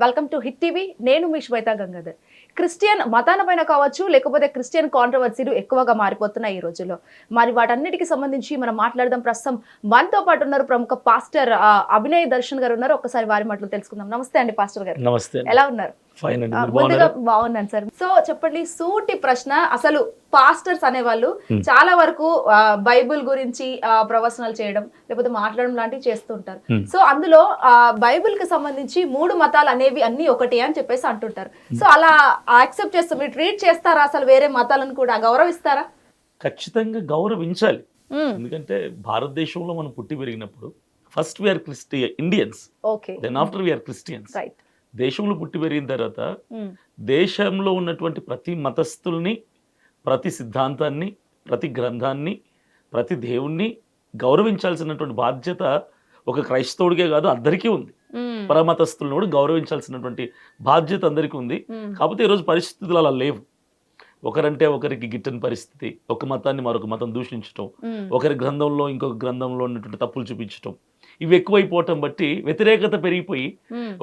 Welcome to hit TV. నేను మీ Shweta Gangadhar. Christian మతాలపైన కావచ్చు, లేకపోతే క్రిస్టియన్ కాంట్రవర్సీలు ఎక్కువగా మారిపోతున్నాయి ఈ రోజుల్లో. మరి వాటన్నిటికి సంబంధించి మనం మాట్లాడదాం. ప్రస్తుతం మనతో పాటు ఉన్నారు ప్రముఖ పాస్టర్ అభినయ్ దర్శన్ గారు ఉన్నారు. ఒక్కసారి వారి మాటలు తెలుసుకుందాం. నమస్తే అండి పాస్టర్ గారు. నమస్తే. ఎలా ఉన్నారు? ముందుగా బాగున్నాను సార్. సో చెప్పండి, సూటి ప్రశ్న. అసలు పాస్టర్స్ అనేవాళ్ళు చాలా వరకు బైబిల్ గురించి ప్రవచనాలు చేయడం లేకపోతే మాట్లాడడం లాంటివి చేస్తూ ఉంటారు. సో అందులో బైబిల్ కి సంబంధించి 3 మతాలు అనేవి అన్ని ఒకటి అని చెప్పేసి అంటుంటారు. సో అలా యాక్సెప్ట్ చేస్తూ మీరు ట్రీట్ చేస్తారా? అసలు వేరే మతాలను కూడా గౌరవిస్తారా? ఖచ్చితంగా గౌరవించాలి. ఎందుకంటే భారతదేశంలో మనం పుట్టి పెరిగినప్పుడు first we are Indians, then after we are Christians. దేశంలో పుట్టి పెరిగిన తర్వాత దేశంలో ఉన్నటువంటి ప్రతి మతస్థుల్ని, ప్రతి సిద్ధాంతాన్ని, ప్రతి గ్రంథాన్ని, ప్రతి దేవుణ్ణి గౌరవించాల్సినటువంటి బాధ్యత ఒక క్రైస్తవుడికే కాదు అందరికీ ఉంది. పరమతస్థులను కూడా గౌరవించాల్సినటువంటి బాధ్యత అందరికీ ఉంది. కాకపోతే ఈరోజు పరిస్థితులు అలా లేవు. ఒకరంటే ఒకరికి గిట్టని పరిస్థితి, ఒక మతాన్ని మరొక మతం దూషించటం, ఒకరి గ్రంథంలో ఇంకొక గ్రంథంలో ఉన్నటువంటి తప్పులు చూపించటం, ఇవి ఎక్కువైపోవటం బట్టి వ్యతిరేకత పెరిగిపోయి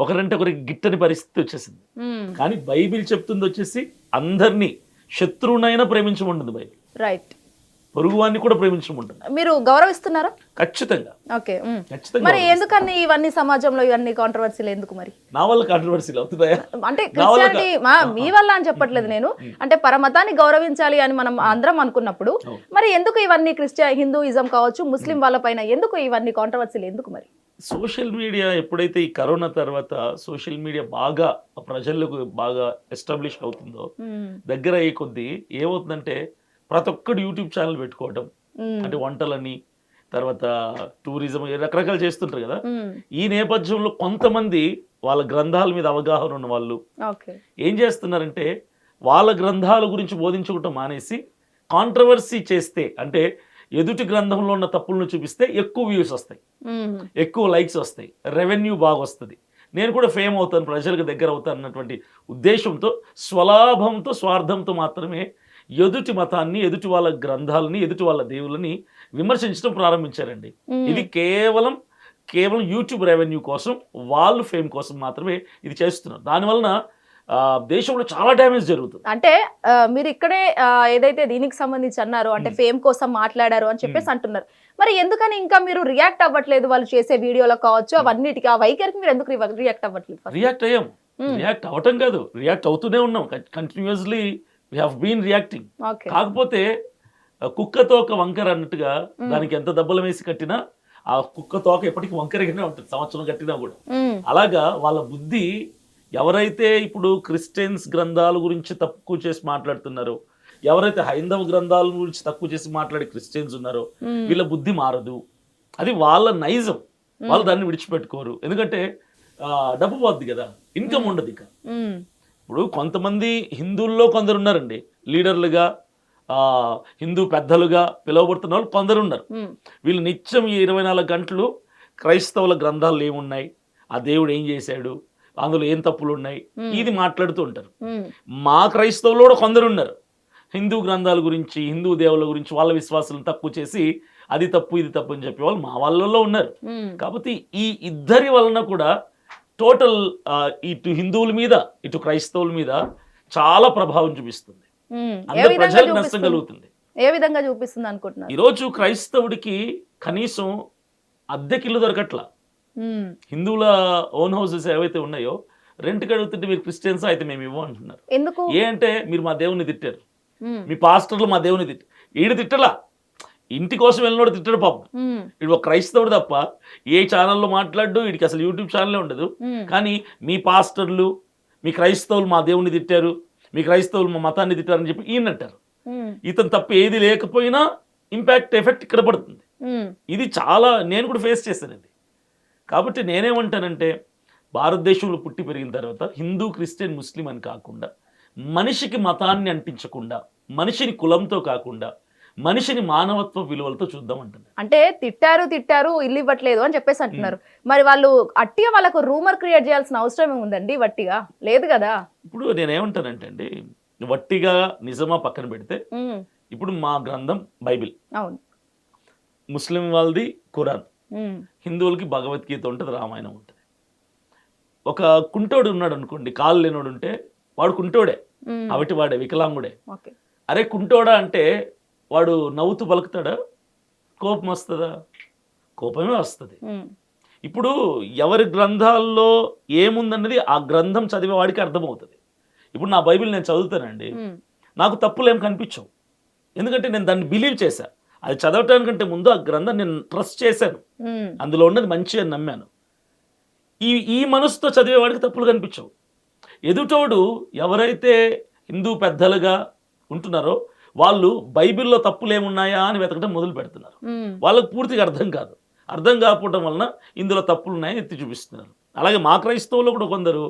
ఒకరంటే ఒకరికి గిట్టని పరిస్థితి వచ్చేసింది. కానీ బైబిల్ చెప్తుంది వచ్చేసి అందరినీ శత్రువునైనా ప్రేమించమంటుంది బైబిల్. రైట్. పొరుగువాన్ని కూడా ప్రేమించమంటుంది. మీరు గౌరవిస్తున్నారా? ఖచ్చితంగా. ఓకే. మరి ఎందుకని ఇవన్నీ సమాజంలో ఇవన్నీ కాంట్రవర్సీలు ఎందుకు? మరి నా వల్ల కాంట్రవర్సీలు అవుతున్నాయా? అంటే క్రిస్టియానిటీ మీ వల్ల అని చెప్పట్లేదు నేను. అంటే పరమతాన్ని గౌరవించాలి అని మనం అందరం అనుకున్నప్పుడు మరి ఎందుకు ఇవన్నీ హిందూయిజం కావచ్చు, ముస్లిం వాళ్ళ పైన ఎందుకు ఇవన్నీ కాంట్రవర్సీలు ఎందుకు? మరి సోషల్ మీడియా ఎప్పుడైతే ఈ కరోనా తర్వాత సోషల్ మీడియా బాగా ప్రజలకు బాగా ఎస్టాబ్లిష్ అవుతుందో, దగ్గర అయ్యే కొద్దీ ఏమవుతుందంటే ప్రతి ఒక్కడు యూట్యూబ్ ఛానల్ పెట్టుకోవడం, అంటే వంటలని, తర్వాత టూరిజం, రకరకాలు చేస్తుంటారు కదా. ఈ నేపథ్యంలో కొంతమంది వాళ్ళ గ్రంథాల మీద అవగాహన ఉన్న వాళ్ళు ఏం చేస్తున్నారంటే వాళ్ళ గ్రంథాల గురించి బోధించుకోవటం మానేసి కాంట్రవర్సీ చేస్తే, అంటే ఎదుటి గ్రంథంలో ఉన్న తప్పులను చూపిస్తే ఎక్కువ వ్యూస్ వస్తాయి, ఎక్కువ లైక్స్ వస్తాయి, రెవెన్యూ బాగా వస్తుంది, నేను కూడా ఫేమ్ అవుతాను, ప్రజలకు దగ్గర అవుతాను అన్నటువంటి ఉద్దేశంతో, స్వలాభంతో, స్వార్థంతో మాత్రమే ఎదుటి మతాన్ని, ఎదుటి వాళ్ళ గ్రంథాలని, ఎదుటి వాళ్ళ దేవుళ్ళని విమర్శించడం ప్రారంభించారండి. ఇది కేవలం యూట్యూబ్ రెవెన్యూ కోసం, వాళ్ళు ఫేమ్ కోసం మాత్రమే ఇది చేస్తున్నారు. దానివలన దేశంలో చాలా డ్యామేజ్ జరుగుతుంది. అంటే మీరు ఇక్కడే ఏదైతే దీనికి సంబంధించి అన్నారు, అంటే ఫేమ్ కోసం మాట్లాడారు అని చెప్పేసి అంటున్నారు. మరి ఎందుకని ఇంకా మీరు రియాక్ట్ అవ్వట్లేదు? వాళ్ళు చేసే వీడియోలో కావచ్చు, అవన్నిటికీ, ఆ వైఖరికి మీరు ఎందుకు రియాక్ట్ అవ్వట్లేదు? రియాక్ట్ అయ్యాం. రియాక్ట్ అవ్వటం కాదు, రియాక్ట్ అవుతూనే ఉన్నాం. Continuously we have been reacting. కాకపోతే కుక్క తోక వంకర అన్నట్టుగా దానికి ఎంత దెబ్బలు వేసి కట్టినా ఆ కుక్క తోక ఎప్పటికీ వంకరగానే ఉంటుంది, సంవత్సరం కట్టినా కూడా. అలాగా వాళ్ళ బుద్ధి, ఎవరైతే ఇప్పుడు క్రిస్టియన్స్ గ్రంథాల గురించి తక్కువ చేసి మాట్లాడుతున్నారో, ఎవరైతే హైందవ గ్రంథాల గురించి తక్కువ చేసి మాట్లాడే క్రిస్టియన్స్ ఉన్నారో, వీళ్ళ బుద్ధి మారదు. అది వాళ్ళ నైజం. వాళ్ళు దాన్ని విడిచిపెట్టుకోరు. ఎందుకంటే డబ్బు పోద్ది కదా, ఇన్కమ్ ఉండదు ఇక. ఇప్పుడు కొంతమంది హిందువుల్లో కొందరు ఉన్నారండి, లీడర్లుగా, హిందూ పెద్దలుగా పిలువబడుతున్న వాళ్ళు కొందరు ఉన్నారు. వీళ్ళు నిత్యం ఈ 24 గంటలు క్రైస్తవుల గ్రంథాలు ఏమున్నాయి, ఆ దేవుడు ఏం చేశాడు, అందులో ఏం తప్పులు ఉన్నాయి, ఇది మాట్లాడుతూ ఉంటారు. మా క్రైస్తవులు కూడా కొందరు ఉన్నారు, హిందూ గ్రంథాల గురించి, హిందూ దేవుళ్ళ గురించి వాళ్ళ విశ్వాసాలను తక్కువ చేసి అది తప్పు ఇది తప్పు అని చెప్పి వాళ్ళు మా వాళ్ళలో ఉన్నారు. కాబట్టి ఈ ఇద్దరి వలన కూడా టోటల్ ఇటు హిందువుల మీద, ఇటు క్రైస్తవుల మీద చాలా ప్రభావం చూపిస్తుంది. అందరు ప్రజలకు నష్టం కలుగుతుంది. ఏ విధంగా చూపిస్తుంది అనుకుంటున్నారు? ఈరోజు క్రైస్తవుడికి కనీసం అద్దెకిల్లు దొరకట్లా. హిందువుల ఓన్ హౌసెస్ ఏవైతే ఉన్నాయో రెంట్కి అడుగుతుంటే మీరు క్రిస్టియన్స్ అయితే మేము ఇవ్వం అంటున్నారు. ఎందుకు? ఏ అంటే మీరు మా దేవుని తిట్టారు, మీ పాస్టర్లు మా దేవుని తిట్టారు. ఈడు తిట్టలా, ఇంటి కోసం వెళ్ళినోడు తిట్టడు పాపం. వీడు ఒక క్రైస్తవుడు తప్ప ఏ ఛానల్లో మాట్లాడు, వీడికి అసలు యూట్యూబ్ ఛానలే ఉండదు. కానీ మీ పాస్టర్లు, మీ క్రైస్తవులు మా దేవుని తిట్టారు, మీ క్రైస్తవులు మా మతాన్ని తిట్టారని చెప్పి ఈయన అంటారు. ఇతను తప్ప ఏది లేకపోయినా ఇంపాక్ట్ ఎఫెక్ట్ ఇక్కడ పడుతుంది. ఇది చాలా నేను కూడా ఫేస్ చేశానండి. కాబట్టి నేనేమంటానంటే భారతదేశంలో పుట్టి పెరిగిన తర్వాత హిందూ, క్రిస్టియన్, ముస్లిం అని కాకుండా, మనిషికి మతాన్ని అంటించకుండా, మనిషిని కులంతో కాకుండా, మనిషిని మానవత్వ విలువలతో చూద్దాం అంటున్నారు. అంటే తిట్టారు ఇల్లు ఇవ్వట్లేదు అని చెప్పేసి అంటున్నారు. మరి వాళ్ళు అట్టిగా వాళ్ళకు రూమర్ క్రియేట్ చేయాల్సిన అవసరం ఏముందండి? వట్టిగా లేదు కదా. ఇప్పుడు నేనేమంటానంటే అండి, వట్టిగా నిజమా పక్కన పెడితే, ఇప్పుడు మా గ్రంథం బైబిల్, అవును, ముస్లిం వాళ్ళది ఖురాన్, హిందువులకి భగవద్గీత ఉంటుంది, రామాయణం ఉంటుంది. ఒక కుంటోడు ఉన్నాడు అనుకోండి, కాళ్ళు లేనోడు ఉంటే వాడు కుంటోడే, అవిటి వాడే, వికలాంగుడే. అరే కుంటోడా అంటే వాడు నవ్వుతూ పలుకుతాడా? కోపం వస్తుందా? కోపమే వస్తుంది. ఇప్పుడు ఎవరి గ్రంథాల్లో ఏముందన్నది ఆ గ్రంథం చదివే వాడికి అర్థమవుతుంది. ఇప్పుడు నా బైబిల్ నేను చదువుతానండి, నాకు తప్పులు ఏం కనిపించవు, ఎందుకంటే నేను దాన్ని బిలీవ్ చేశా. అది చదవటానికంటే ముందు ఆ గ్రంథం నేను ట్రస్ట్ చేశాను, అందులో ఉన్నది మంచి అని నమ్మాను. ఈ మనసుతో చదివేవాడికి తప్పులు కనిపించవు. ఎదుటోడు ఎవరైతే హిందూ పెద్దలుగా ఉంటున్నారో వాళ్ళు బైబిల్లో తప్పులు ఏమున్నాయా అని వెతకడం మొదలు పెడుతున్నారు. వాళ్ళకు పూర్తిగా అర్థం కాదు. అర్థం కాకపోవడం వలన ఇందులో తప్పులు ఉన్నాయని ఎత్తి చూపిస్తున్నారు. అలాగే మా క్రైస్తవులు కూడా కొందరు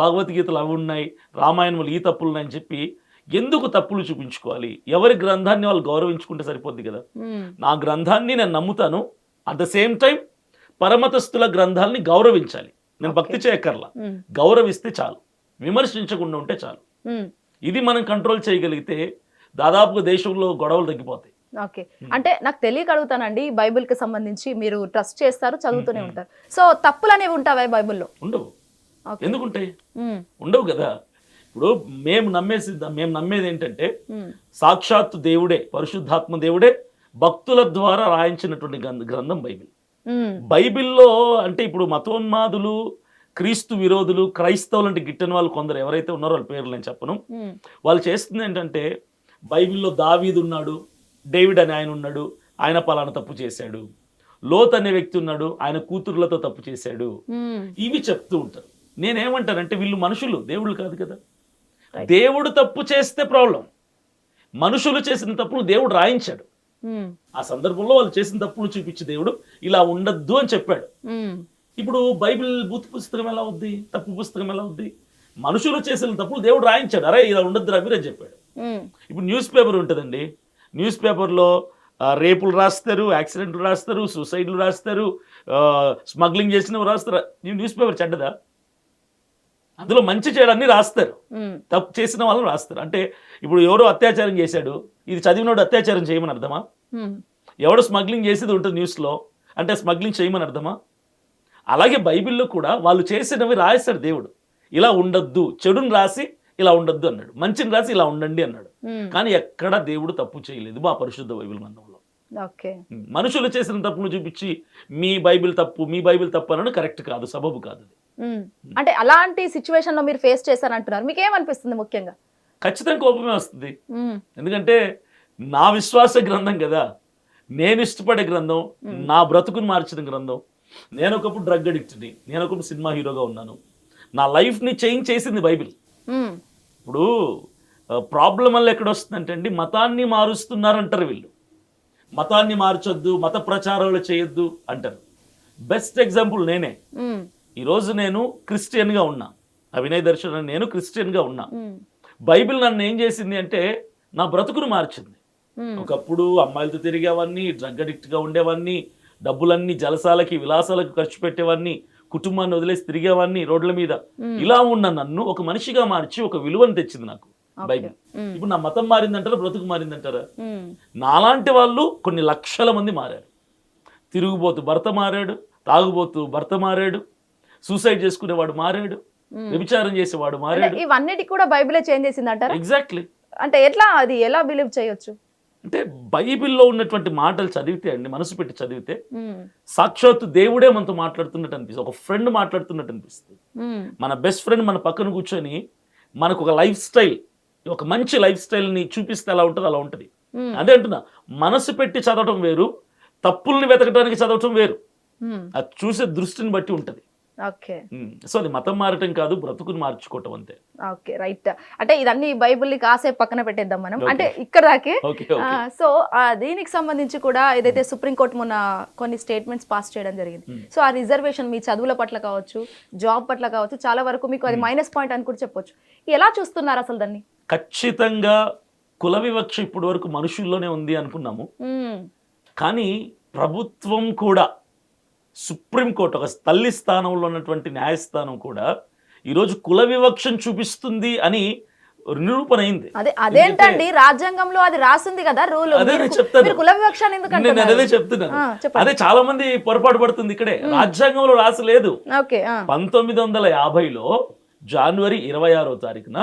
భగవద్గీతలు అవి ఉన్నాయి, రామాయణములు ఈ తప్పులు ఉన్నాయని చెప్పి ఎందుకు తప్పులు చూపించుకోవాలి? ఎవరి గ్రంథాన్ని వాళ్ళు గౌరవించుకుంటే సరిపోద్ది కదా. నా గ్రంథాన్ని నేను నమ్ముతాను, అట్ ద సేమ్ టైం పరమతస్థుల గ్రంథాలని గౌరవించాలి. నేను భక్తి చేయక్కర్లా, గౌరవిస్తే చాలు, విమర్శించకుండా ఉంటే చాలు. ఇది మనం కంట్రోల్ చేయగలిగితే దాదాపుగా దేశంలో గొడవలు తగ్గిపోతాయి. ఓకే, అంటే నాకు తెలియక అడుగుతానండి, బైబిల్ కి సంబంధించి మీరు ట్రస్ట్ చేస్తారు, చదువుతూనే ఉంటారు, సో తప్పులు అనేవి ఉంటావా బైబిల్లో? ఉండవు. ఎందుకుంటాయి? ఉండవు కదా. ఇప్పుడు మేము నమ్మేది ఏంటంటే సాక్షాత్తు దేవుడే, పరిశుద్ధాత్మ దేవుడే భక్తుల ద్వారా రాయించినటువంటి గ్రంథం బైబిల్. బైబిల్లో అంటే ఇప్పుడు మతోన్మాదులు, క్రీస్తు విరోధులు, క్రైస్తవులు అంటే గిట్టని వాళ్ళు కొందరు ఎవరైతే ఉన్నారో వాళ్ళ పేర్లు నేను చెప్పను, వాళ్ళు చేస్తుంది ఏంటంటే బైబిల్లో దావీదు ఉన్నాడు, డేవిడ్ అని ఆయన ఉన్నాడు, ఆయన పలానా తప్పు చేశాడు, లోత్ అనే వ్యక్తి ఉన్నాడు, ఆయన కూతుర్లతో తప్పు చేశాడు, ఇవి చెప్తూ ఉంటారు. నేనేమంటానంటే వీళ్ళు మనుషులు, దేవుళ్ళు కాదు కదా. దేవుడు తప్పు చేస్తే ప్రాబ్లం, మనుషులు చేసిన తప్పులు దేవుడు రాయించాడు. ఆ సందర్భంలో వాళ్ళు చేసిన తప్పులు చూపించి దేవుడు ఇలా ఉండద్దు అని చెప్పాడు. ఇప్పుడు బైబిల్ బూత్ పుస్తకం ఎలా అవుద్ది, తప్పు పుస్తకం ఎలా అవుద్ది? మనుషులు చేసిన తప్పులు దేవుడు రాయించాడు, అరే ఇలా ఉండద్దు రవి అని చెప్పాడు. ఇప్పుడు న్యూస్ పేపర్ ఉంటుందండి, న్యూస్ పేపర్లో రేపులు రాస్తారు, యాక్సిడెంట్లు రాస్తారు, సూసైడ్లు రాస్తారు, స్మగ్లింగ్ చేసినవి రాస్తారు. న్యూస్ పేపర్ చెడ్డదా? అందులో మంచి చేయడాన్ని రాస్తారు, తప్పు చేసిన వాళ్ళు రాస్తారు. అంటే ఇప్పుడు ఎవరో అత్యాచారం చేశాడు, ఇది చదివినోడు అత్యాచారం చేయమని అర్థమా? ఎవడో స్మగ్లింగ్ చేసేది ఉంటుంది న్యూస్లో, అంటే స్మగ్లింగ్ చేయమని అర్థమా? అలాగే బైబిల్లో కూడా వాళ్ళు చేసినవి రాస్తాడు దేవుడు, ఇలా ఉండొద్దు, చెడుని రాసి ఇలా ఉండొద్దు అన్నాడు, మంచిని రాసి ఇలా ఉండండి అన్నాడు. కానీ ఎక్కడ దేవుడు తప్పు చేయలేదు మా పరిశుద్ధ బైబిల్ గ్రంథంలో. మనుషులు చేసిన తప్పును చూపించి మీ బైబిల్ తప్పు, మీ బైబిల్ తప్పు అనడం కరెక్ట్ కాదు, సబబు కాదు. అంటే అలాంటి సిచ్యువేషన్ లో మీరు ఫేస్ చేశారంటున్నారు, మీకు ఏమనిపిస్తుంది? ముఖ్యంగా ఖచ్చితంగా కోపమే వస్తుంది, ఎందుకంటే నా విశ్వాస గ్రంథం కదా, నేను ఇష్టపడే గ్రంథం, నా బ్రతుకుని మార్చిన గ్రంథం. నేను ఒకప్పుడు డ్రగ్ అడిక్ట్ని, నేను ఒకప్పుడు సినిమా హీరోగా ఉన్నాను, నా లైఫ్ని చేంజ్ చేసింది బైబిల్. ఇప్పుడు ప్రాబ్లం వల్ల ఎక్కడ వస్తుందంటే అండి, మతాన్ని మారుస్తున్నారంటారు వీళ్ళు, మతాన్ని మార్చొద్దు, మత ప్రచారాలు చేయొద్దు అంటారు. బెస్ట్ ఎగ్జాంపుల్ నేనే. ఈరోజు నేను క్రిస్టియన్గా ఉన్నా, అవినయ్ దర్శన్ నేను క్రిస్టియన్గా ఉన్నా. బైబిల్ నన్ను ఏం చేసింది అంటే నా బ్రతుకును మార్చింది. ఒకప్పుడు అమ్మాయిలతో తిరిగేవాడిని, డ్రగ్ అడిక్ట్గా ఉండేవాడిని, డబ్బులన్నీ జలసాలకి విలాసాలకు ఖర్చు పెట్టేవాడిని, కుటుంబాన్ని వదిలేసి తిరిగేవాడిని రోడ్ల మీద. ఇలా ఉన్న నన్ను ఒక మనిషిగా మార్చి ఒక విలువను తెచ్చింది నాకు బైబిల్. ఇప్పుడు నా మతం మారిందంటారా, బ్రతుకు మారిందంటారా? నాలాంటి వాళ్ళు కొన్ని లక్షల మంది మారారు. తిరుగుబోతు భర్త మారాడు, తాగుబోతు భర్త మారాడు, సూసైడ్ చేసుకునేవాడు మారాడు, వ్యభిచారం చేసేవాడు మారాడు. ఇవన్నిటి కూడా బైబిలే చేంజ్ చేసింది అంటారా? ఎగ్జాక్ట్లీ. అంటే ఎట్లా, అది ఎలా బిలీవ్ చేయొచ్చు అంటే బైబిల్లో ఉన్నటువంటి మాటలు చదివితే అండి, మనసు పెట్టి చదివితే సాక్షాత్తు దేవుడే మనతో మాట్లాడుతున్నట్టు అనిపిస్తుంది, ఒక ఫ్రెండ్ మాట్లాడుతున్నట్టు అనిపిస్తుంది. మన బెస్ట్ ఫ్రెండ్ మన పక్కన కూర్చొని మనకు ఒక లైఫ్ స్టైల్, ఒక మంచి లైఫ్ స్టైల్ని చూపిస్తే ఎలా ఉంటుంది అలా ఉంటుంది. అదే అంటున్నా, మనసు పెట్టి చదవటం వేరు, తప్పుల్ని వెతకడానికి చదవటం వేరు. అది చూసే దృష్టిని బట్టి ఉంటుంది. సో అది మతం మారటం కాదు, బ్రతుకుని మార్చుకోవటం అంతే. Okay, right. అంటే ఇదన్నీ బైబిల్ని కాసేపు పక్కన పెట్టేద్దాం మనం, అంటే ఇక్కడ దాకే. సో దీనికి సంబంధించి కూడా ఏదైతే సుప్రీంకోర్టు మొన్న కొన్ని స్టేట్మెంట్స్ పాస్ చేయడం జరిగింది. సో ఆ రిజర్వేషన్ మీ చదువుల పట్ల కావచ్చు, జాబ్ పట్ల కావచ్చు, చాలా వరకు మీకు అది మైనస్ పాయింట్ అని కూడా చెప్పొచ్చు. ఎలా చూస్తున్నారు అసలు దాన్ని? ఖచ్చితంగా కుల వివక్ష ఇప్పటి వరకు మనుషుల్లోనే ఉంది అనుకున్నాము, కానీ ప్రభుత్వం కూడా, సుప్రీంకోర్టు ఒక తల్లి స్థానంలో ఉన్నటువంటి న్యాయస్థానం కూడా ఈరోజు కుల వివక్షను చూపిస్తుంది అని నిరూపణ అయింది. అదేంటండి రాజ్యాంగంలో అది రాసింది కదా రూల్. అదే నేను చెప్తాను, కుల వివక్ష ఎందుకంటే నేను అదే చెప్తున్నాను. అదే చాలా మంది పొరపాటు పడుతుంది ఇక్కడే. రాజ్యాంగంలో రాసలేదు. 1950లో జనవరి 26వ తారీఖున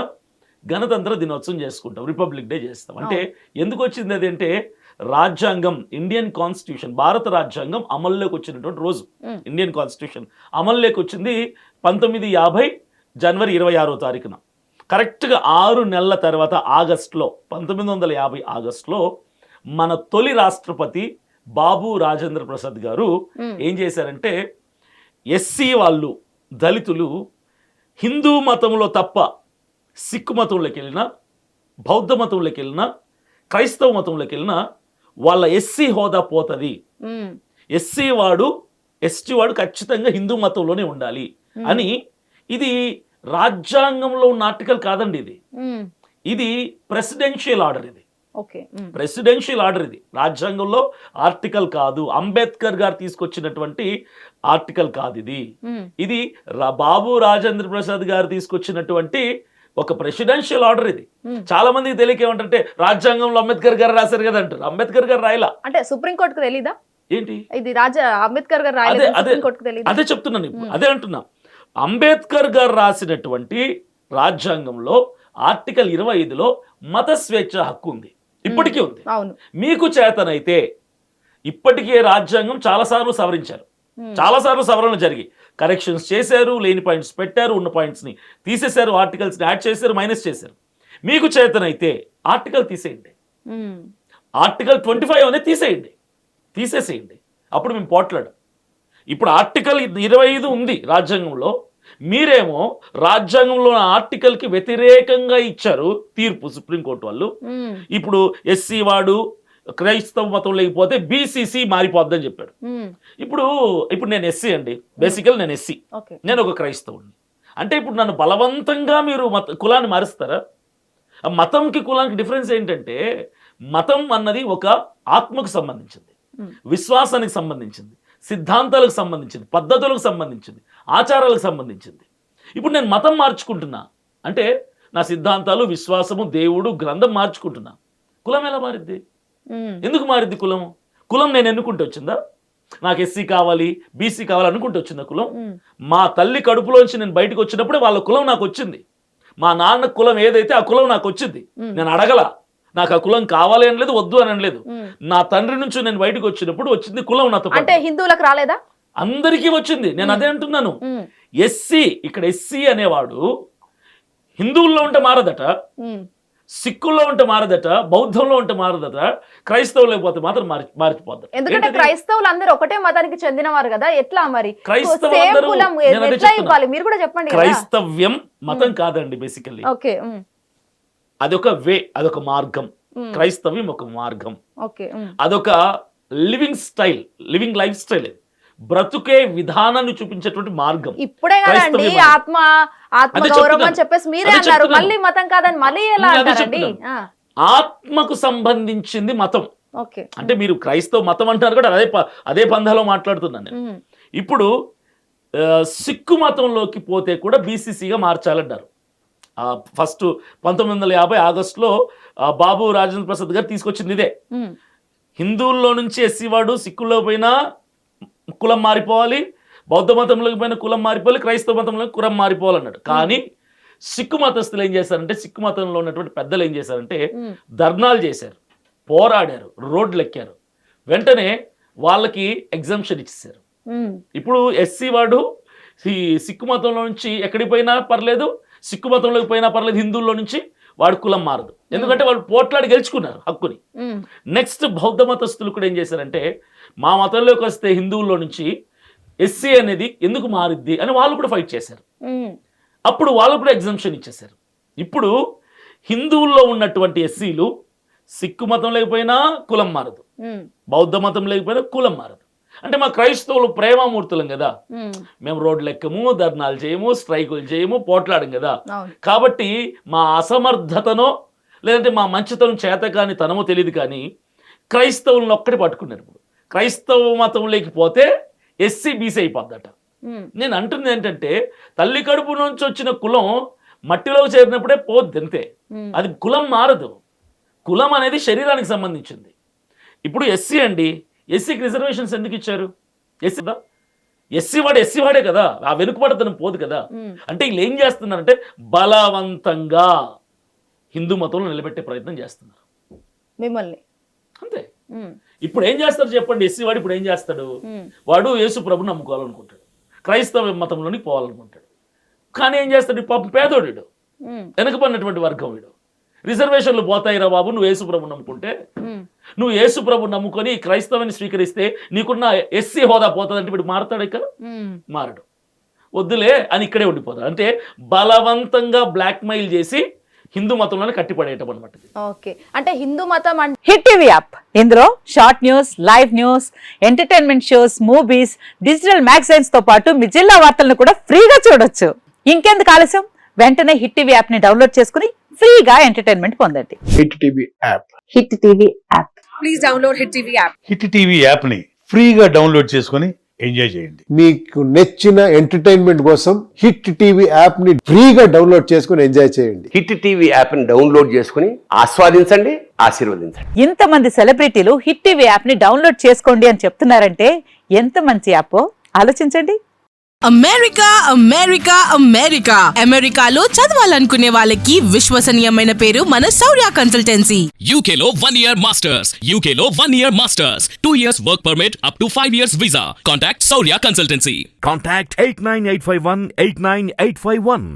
గణతంత్ర దినోత్సవం చేసుకుంటాం, రిపబ్లిక్ డే చేస్తాం. అంటే ఎందుకు వచ్చింది అది అంటే రాజ్యాంగం, ఇండియన్ కాన్స్టిట్యూషన్, భారత రాజ్యాంగం అమల్లోకి వచ్చినటువంటి రోజు. ఇండియన్ కాన్స్టిట్యూషన్ అమల్లోకి వచ్చింది 1950 జనవరి 26వ తారీఖున. కరెక్ట్గా 6 నెలల తర్వాత ఆగస్టులో 1950 ఆగస్టులో మన తొలి రాష్ట్రపతి బాబు రాజేంద్ర ప్రసాద్ గారు ఏం చేశారంటే ఎస్సీ వాళ్ళు, దళితులు హిందూ మతంలో తప్ప సిక్కు మతంలోకి వెళ్ళినా, బౌద్ధ మతంలోకి వెళ్ళినా, క్రైస్తవ మతంలోకి వెళ్ళినా వాళ్ళ ఎస్సీ హోదా పోతుంది. ఎస్సీ వాడు, ఎస్టీ వాడు ఖచ్చితంగా హిందూ మతంలోనే ఉండాలి అని. ఇది రాజ్యాంగంలో ఉన్న ఆర్టికల్ కాదండి, ఇది ప్రెసిడెన్షియల్ ఆర్డర్. ఇది ప్రెసిడెన్షియల్ ఆర్డర్, ఇది రాజ్యాంగంలో ఆర్టికల్ కాదు. అంబేద్కర్ గారు తీసుకొచ్చినటువంటి ఆర్టికల్ కాదు ఇది. ఇది బాబు రాజేంద్ర ప్రసాద్ గారు తీసుకొచ్చినటువంటి ఒక ప్రెసిడెన్షియల్ ఆర్డర్. ఇది చాలా మందికి తెలియక ఏమంటే రాజ్యాంగంలో అంబేద్కర్ గారు రాశారు కదా అంటారు. అంబేద్కర్ గారు రాయలా అంటే సుప్రీంకోర్టుకు తెలీదా ఏంటి? ఇది అంబేద్కర్ గారు అదే చెప్తున్నాను ఇప్పుడు, అదే అంటున్నా. అంబేద్కర్ గారు రాసినటువంటి రాజ్యాంగంలో ఆర్టికల్ 25లో మత స్వేచ్ఛ హక్కు ఉంది, ఇప్పటికీ ఉంది. మీకు చేతనైతే ఇప్పటికే రాజ్యాంగం చాలాసార్లు సవరించారు, చాలాసార్లు సవరణలు జరిగి కరెక్షన్స్ చేశారు, లేని పాయింట్స్ పెట్టారు, ఉన్న పాయింట్స్ని తీసేశారు, ఆర్టికల్స్ని యాడ్ చేశారు, మైనస్ చేశారు. మీకు చేతనైతే ఆర్టికల్ తీసేయండి, ఆర్టికల్ 25 అనేది తీసేసేయండి, అప్పుడు మేము పోట్లాడు. ఇప్పుడు ఆర్టికల్ 25 ఉంది రాజ్యాంగంలో, మీరేమో రాజ్యాంగంలో ఆర్టికల్కి వ్యతిరేకంగా ఇచ్చారు తీర్పు సుప్రీంకోర్టు వాళ్ళు. ఇప్పుడు ఎస్సీ వాడు క్రైస్తవ మతం లేకపోతే బీసీసీ మారిపోద్దని చెప్పాడు. ఇప్పుడు నేను ఎస్సీ అండి, బేసికల్ నేను ఎస్సీ, నేను ఒక క్రైస్తవుడిని. అంటే ఇప్పుడు నన్ను బలవంతంగా మీరు కులాన్ని మారుస్తారా? మతంకి కులానికి డిఫరెన్స్ ఏంటంటే మతం అన్నది ఒక ఆత్మకు సంబంధించింది, విశ్వాసానికి సంబంధించింది, సిద్ధాంతాలకు సంబంధించింది, పద్ధతులకు సంబంధించింది, ఆచారాలకు సంబంధించింది. ఇప్పుడు నేను మతం మార్చుకుంటున్నా అంటే నా సిద్ధాంతాలు, విశ్వాసము, దేవుడు, గ్రంథం మార్చుకుంటున్నా. కులం ఎలా మారిద్ది? ఎందుకు మారిద్ది కులం నేను ఎన్నుకుంటూ వచ్చిందా? నాకు ఎస్సీ కావాలి, బీసీ కావాలి అనుకుంటూ వచ్చిందా కులం? మా తల్లి కడుపులోంచి నేను బయటకు వచ్చినప్పుడే వాళ్ళ కులం నాకు వచ్చింది. మా నాన్న కులం ఏదైతే ఆ కులం నాకు వచ్చింది, నేను అడగల. నాకు ఆ కులం కావాలి అని లేదు, వద్దు అని అనలేదు. నా తండ్రి నుంచి నేను బయటకు వచ్చినప్పుడు వచ్చింది కులం నాతో. అంటే హిందువులకు రాలేదా? అందరికీ వచ్చింది. నేను అదే అంటున్నాను. ఎస్సీ, ఇక్కడ ఎస్సీ అనేవాడు హిందువుల్లో ఉంటే మారదట, సిక్కుల్లో ఉంటే మారదట, బౌద్ధంలో ఉంటే మారదట, క్రైస్తవులు లేకపోతే మాత్రం మారిపోతారు. ఎందుకంటే క్రైస్తవులు అందరూ ఒకటే మతానికి చెందినవారు కదా, ఎట్లా మరి మీరు కూడా చెప్పండి. క్రైస్తవ్యం మతం కాదండి, బేసికల్లీ అదొక వే, అదొక మార్గం. క్రైస్తవ్యం ఒక మార్గం, అదొక living style, living life style, బ్రతుకే విధానాన్ని చూపించేటువంటి మార్గం. ఇప్పుడే కదండి ఆత్మ గౌరవం అని చెప్పేసి మీరే అన్నారు, మళ్ళీ మతం కాదని మళ్ళీ ఎలా అంటారండి? ఆత్మకు సంబంధించింది మతం. అంటే మీరు క్రైస్తవ మతం అంటారు కూడా, అదే పంధాలో మాట్లాడుతున్నాను నేను. ఇప్పుడు సిక్కు మతంలోకి పోతే కూడా బీసీసీగా మార్చాలంటారు. ఫస్ట్ 1950 ఆగస్టులో బాబు రాజేంద్ర ప్రసాద్ గారు తీసుకొచ్చింది ఇదే. హిందువుల్లో నుంచి ఎస్సీ వాడు సిక్కుల్లో పోయినా కులం మారిపోవాలి, బౌద్ధ మతంలోకి పోయిన కులం మారిపోవాలి, క్రైస్తవ మతంలోకి కులం మారిపోవాలన్నాడు. కానీ సిక్కు మతస్థులు ఏం చేశారంటే, సిక్కు మతంలో ఉన్నటువంటి పెద్దలు ఏం చేశారంటే ధర్నాలు చేశారు, పోరాడారు, రోడ్లు ఎక్కారు. వెంటనే వాళ్ళకి ఎగ్జంప్షన్ ఇచ్చేసారు. ఇప్పుడు ఎస్సీ వాడు సిక్కు మతంలో నుంచి ఎక్కడికి పోయినా పర్లేదు, సిక్కు మతంలోకి పోయినా పర్లేదు, హిందువుల్లో నుంచి వాడు కులం మారదు. ఎందుకంటే వాళ్ళు పోట్లాడి గెలుచుకున్నారు హక్కుని. నెక్స్ట్ బౌద్ధ మతస్థులు కూడా ఏం చేశారంటే, మా మతంలోకి వస్తే హిందువుల్లో నుంచి ఎస్సీ అనేది ఎందుకు మారిద్ది అని వాళ్ళు కూడా ఫైట్ చేశారు. అప్పుడు వాళ్ళు కూడా ఎగ్జంప్షన్ ఇచ్చేశారు. ఇప్పుడు హిందువుల్లో ఉన్నటువంటి ఎస్సీలు సిక్కు మతం లేకపోయినా కులం మారదు, బౌద్ధ మతం లేకపోయినా కులం మారదు. అంటే మా క్రైస్తవులు ప్రేమామూర్తులం కదా, మేము రోడ్లు ఎక్కము, ధర్నాలు చేయము, స్ట్రైకులు చేయము, పోట్లాడం కదా. కాబట్టి మా అసమర్థతనో లేదంటే మా మంచితనం చేతకాని తనమో తెలియదు, కానీ క్రైస్తవులను ఒక్కటి పట్టుకున్నారు. ఇప్పుడు క్రైస్తవ మతం లేకపోతే ఎస్సీ బీసీ అయిపోద్దట. నేను అంటుంది ఏంటంటే, తల్లి కడుపు నుంచి వచ్చిన కులం మట్టిలోకి చేరినప్పుడే పోద్ది అంతే. అది కులం మారదు. కులం అనేది శరీరానికి సంబంధించింది. ఇప్పుడు ఎస్సీ అండి, ఎస్సీకి రిజర్వేషన్స్ ఎందుకు ఇచ్చారు? ఎస్సీ వాడే కదా, ఆ వెనుకబడతనం పోదు కదా. అంటే వీళ్ళు ఏం చేస్తున్నారంటే బలవంతంగా హిందూ మతంలో నిలబెట్టే ప్రయత్నం చేస్తున్నారు మిమ్మల్ని అంతే. ఇప్పుడు ఏం చేస్తారు చెప్పండి? ఎస్సీ వాడు ఇప్పుడు ఏం చేస్తాడు? వాడు యేసు ప్రభుని నమ్ముకోవాలనుకుంటాడు, క్రైస్తవ మతంలోనికి పోవాలనుకుంటాడు. కానీ ఏం చేస్తాడు? పాపం పేదోడు, వెనకబడినటువంటి వర్గం వీడు. రిజర్వేషన్లు పోతాయిరా బాబు, నువ్వు యేసు ప్రభు నమ్ముకుంటే, నువ్వు యేసు ప్రభు నమ్ముకొని క్రైస్తవాన్ని స్వీకరిస్తే నీకున్న ఎస్సీ హోదా పోతుందంటే వీడు మారతాడు? ఇక్కడ మారడు. వద్దులే అని ఇక్కడే ఉండిపోతాడు. అంటే బలవంతంగా బ్లాక్మెయిల్ చేసి హిందూ మతంలోనే కట్టిపడేయటం అనమాట. ఓకే, అంటే హిందూ మతం అంటే హిట్ టీవీ యాప్, ఇందులో short news, live news, entertainment shows, movies, digital magazines తో పాటు మీ జిల్లా వార్తలను కూడా ఫ్రీగా చూడొచ్చు. ఇంకెందుకు ఆలస్యం, వెంటనే హిట్ టీవీ యాప్ ని డౌన్లోడ్ చేసుకుని ఫ్రీగా ఎంటర్టైన్మెంట్ పొందండి. Hit TV app. Hit TV app. Please download hit TV app. Hit TV app ని ఫ్రీగా డౌన్లోడ్ చేసుకొని ఎంజాయ్ చేయండి. మీకు నచ్చిన ఎంటర్టైన్మెంట్ కోసం హిట్ టీవీ యాప్ ని ఫ్రీగా డౌన్లోడ్ చేసుకొని ఎంజాయ్ చేయండి. హిట్ టీవీ యాప్ ని డౌన్లోడ్ చేసుకుని ఆస్వాదించండి, ఆశీర్వదించండి. ఇంతమంది సెలబ్రిటీలు హిట్ టీవీ యాప్ ని డౌన్లోడ్ చేసుకోండి అని చెప్తున్నారంటే ఎంత మంచి యాప్ ఆలోచించండి. అమెరికా అమెరికా అమెరికా అమెరికాలో చదవాలనుకునే వాళ్ళకి విశ్వసనీయమైన పేరు మన శౌర్య కన్సల్టెన్సీ. UK లో 1 year masters. UK లో 1 year masters. 2 years work permit up to 5 years visa. Contact Saurya Consultancy. Contact 89851 89851.